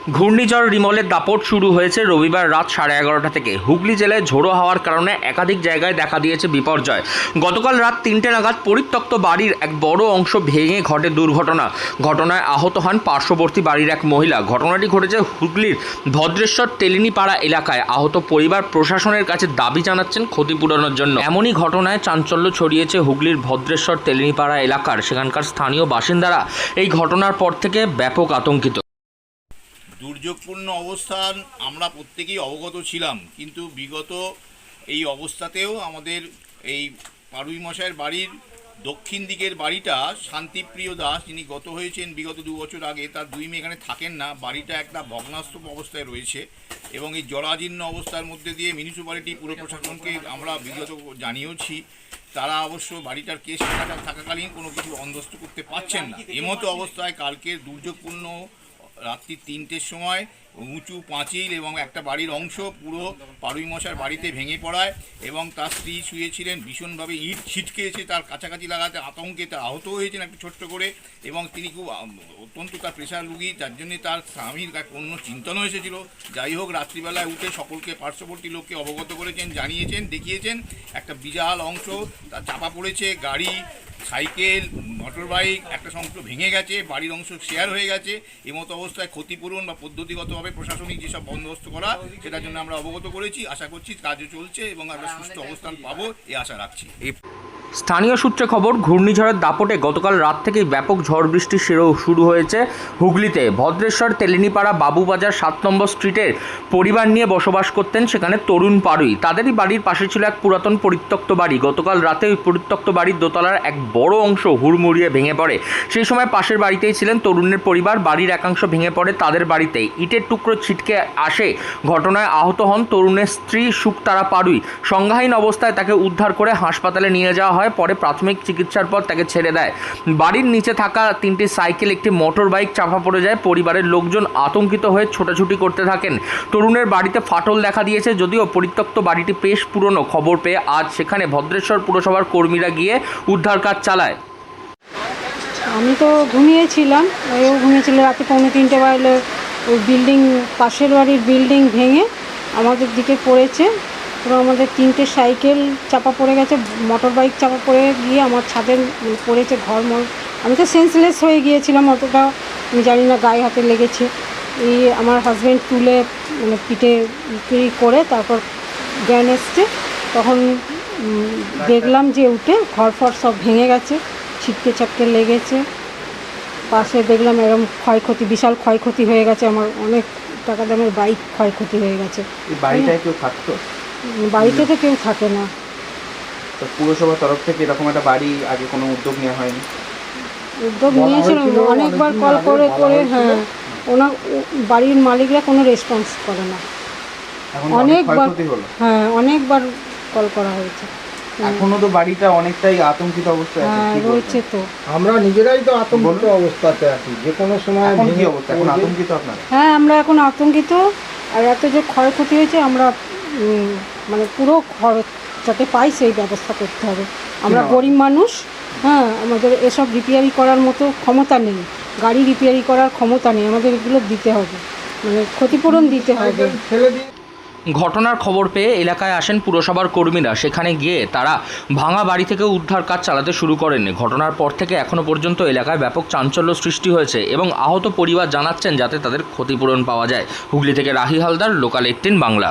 ঘূর্ণিঝড় রিমলের দাপট শুরু হয়েছে রবিবার রাত 11:30 থেকে। হুগলি জেলায় ঝোড়ো হাওয়ার কারণে একাধিক জায়গায় দেখা দিয়েছে বিপর্যয়। গতকাল রাত 3টে নাগাদ পরিত্যক্ত বাড়ির এক বড় অংশ ভেঙে ঘটে দুর্ঘটনা। ঘটনায় আহত হন পার্শ্ববর্তী বাড়ির এক মহিলা। ঘটনাটি ঘটেছে হুগলির ভদ্রেশ্বর তেলিনীপাড়া এলাকায়। আহত পরিবার প্রশাসনের কাছে দাবি জানাচ্ছেন ক্ষতিপূরণের জন্য। এমনই ঘটনায় চাঞ্চল্য ছড়িয়েছে হুগলির ভদ্রেশ্বর তেলিনীপাড়া এলাকার। সেখানকার স্থানীয় বাসিন্দারা এই ঘটনার পর থেকে ব্যাপক আতঙ্কিত। দুর্যোগপূর্ণ অবস্থান আমরা প্রত্যেকেই অবগত ছিলাম, কিন্তু বিগত এই অবস্থাতেও আমাদের এই পাড়ুই মশাইয়ের বাড়ির দক্ষিণ দিকের বাড়িটা শান্তিপ্রিয় দাস, যিনি গত হয়েছেন বিগত 2 বছর আগে, তার 2 মেয়ে এখানে থাকেন না। বাড়িটা একটা ভগ্নাস্তূপ অবস্থায় রয়েছে এবং এই জরাজীর্ণ অবস্থার মধ্যে দিয়ে মিউনিসিপ্যালিটি পুর প্রশাসনকে আমরা বিগত জানিয়েছি। তারা অবশ্য বাড়িটার কেস থাকাকালীন কোনো কিছু বন্দোবস্ত করতে পারছেন না। এমতো অবস্থায় কালকের দুর্যোগপূর্ণ রাত্রি 3টের সময় উঁচু পাঁচিল এবং একটা বাড়ির অংশ পুরো পাড়ুই মশার বাড়িতে ভেঙে পড়ায় এবং তার স্ত্রী শুয়েছিলেন, ভীষণভাবে ইট ছিটকে এসে তার কাছাকাছি লাগাতে আতঙ্কে তা আহত হয়েছেন একটু ছোট্ট করে, এবং তিনি খুব অত্যন্ত তার প্রেশার রুগী, যার জন্যে তার স্বামীর অন্য চিন্তনও এসেছিল। যাই হোক, রাত্রিবেলায় উঠে সকলকে পার্শ্ববর্তী লোককে অবগত করেছেন, জানিয়েছেন, দেখিয়েছেন। একটা বিশাল অংশ তার চাপা পড়েছে, গাড়ি, সাইকেল, মোটর বাইক একটা সংখ্য ভেঙে গেছে, বাড়ির অংশ শেয়ার হয়ে গেছে। এমতো অবস্থায় ক্ষতিপূরণ বা পদ্ধতিগতভাবে প্রশাসনিক যেসব বন্দোবস্ত করা, সেটার জন্য আমরা অবগত করেছি। আশা করছি কাজও চলছে এবং আমরা সুষ্ঠু অবস্থান পাবো, এই আশা রাখছি। স্থানীয় সূত্রে খবর, ঘূর্ণিঝড়ের দাপটে গতকাল রাত থেকেই ব্যাপক ঝড় বৃষ্টি শুরু হয়েছে হুগলিতে। ভদ্রেশ্বর তেলিনীপাড়া বাবুবাজার 7 নম্বর স্ট্রিটের পরিবার নিয়ে বসবাস করতেন সেখানে তরুণ পাড়ুই। তাদেরই বাড়ির পাশে ছিল এক পুরাতন পরিত্যক্ত বাড়ি। গতকাল রাতে ওই পরিত্যক্ত বাড়ির দোতলার এক বড় অংশ হুড়মুড়িয়ে ভেঙে পড়ে। সেই সময় পাশের বাড়িতেই ছিলেন তরুণের পরিবার। বাড়ির একাংশ ভেঙে পড়ে তাদের বাড়িতেই। ইটের টুকরো ছিটকে আসে। ঘটনায় আহত হন তরুণের স্ত্রী সুক্তারা পাড়ুই। সংজ্ঞাহীন অবস্থায় তাকে উদ্ধার করে হাসপাতালে নিয়ে যাওয়া হয়। পরে প্রাথমিক চিকিৎসার পর তাকে ছেড়ে দেয়। বাড়ির নিচে থাকা 3টি সাইকেল, একটি মোটর বাইক চাপা পড়ে যায়। পরিবারের লোকজন আতঙ্কিত হয়ে ছোটাছুটি করতে থাকেন। তরুণের বাড়িতে ফাটল দেখা দিয়েছে। যদিও পরিত্যক্ত বাড়িটি বেশ পুরনো। খবর পেয়ে আজ সেখানে ভদ্রেশ্বর পুরসভার কর্মীরা গিয়ে উদ্ধার কাজ চালায়। আমি তো ঘুমিয়েছিলাম, ঘুমিয়েছিল। রাতে 2:45 বাজলে ওই বিল্ডিং, পাশের বাড়ির বিল্ডিং ভেঙে আমাদের দিকে পড়েছে। পুরো আমাদের 3টে সাইকেল চাপা পড়ে গেছে, মোটর বাইক চাপা পড়ে গিয়ে আমার ছাদে পড়েছে ঘরমর। আমি তো সেন্সলেস হয়ে গিয়েছিলাম, অতটা আমি জানি না, গায়ে হাতে লেগেছে। এই আমার হাজব্যান্ড তুলে পিঠে করে তারপর জ্ঞান এসছে। তখন দেখলাম যে উঠে ঘর ফর সব ভেঙে গেছে, ছিটকে ছাটকে লেগেছে। পাশে দেখলাম এরকম ক্ষয়ক্ষতি, বিশাল ক্ষয়ক্ষতি হয়ে গেছে। আমার অনেক টাকা দামের বাইক ক্ষয়ক্ষতি হয়ে গেছে। বাড়িটায় কেউ থাকতো? বাড়িতে তো কেউ থাকে না। তো পুরসভার তরফ থেকে এরকম একটা বাড়ি আগে কোনো উদ্যোগ নেওয়া হয়নি? উদ্যোগ নিয়েছিল, অনেকবার কল করে করে, হ্যাঁ, ওনার বাড়ির মালিকরা কোনো রেসপন্স করে না। অনেকবার, হ্যাঁ, অনেকবার কল করা হয়েছে। এখনো তো বাড়িটা অনেকটাই আতঙ্কিত অবস্থায় রয়েছে। তো আমরা নিজেরাই তো আতঙ্কিত অবস্থাতে আছি, যে কোনো সময় ভেঙে অবস্থা। এখন আতঙ্কিত আপনারা? হ্যাঁ, আমরা এখন আতঙ্কিত। আর এত যে ক্ষয়ক্ষতি হয়েছে, আমরা মানে পুরো খরচ যাতে পাই সেই ব্যবস্থা করতে হবে। আমরা গরিব মানুষ, হ্যাঁ, আমাদের এসব রিপেয়ারি করার মতো ক্ষমতা নেই, গাড়ি রিপেয়ারি করার ক্ষমতা নেই। আমাদের এগুলো দিতে হবে, মানে ক্ষতিপূরণ দিতে হবে। ঘটনার খবর পেয়ে এলাকায় আসেন পুরসভার কর্মীরা। সেখানে গিয়ে তারা ভাঙা বাড়ি থেকে উদ্ধার কাজ চালাতে শুরু করেন। ঘটনার পর থেকে এখনও পর্যন্ত এলাকায় ব্যাপক চাঞ্চল্য সৃষ্টি হয়েছে এবং আহত পরিবার জানাচ্ছেন যাতে তাদের ক্ষতিপূরণ পাওয়া যায়। হুগলি থেকে রাহি হালদার, লোকাল 18 বাংলা।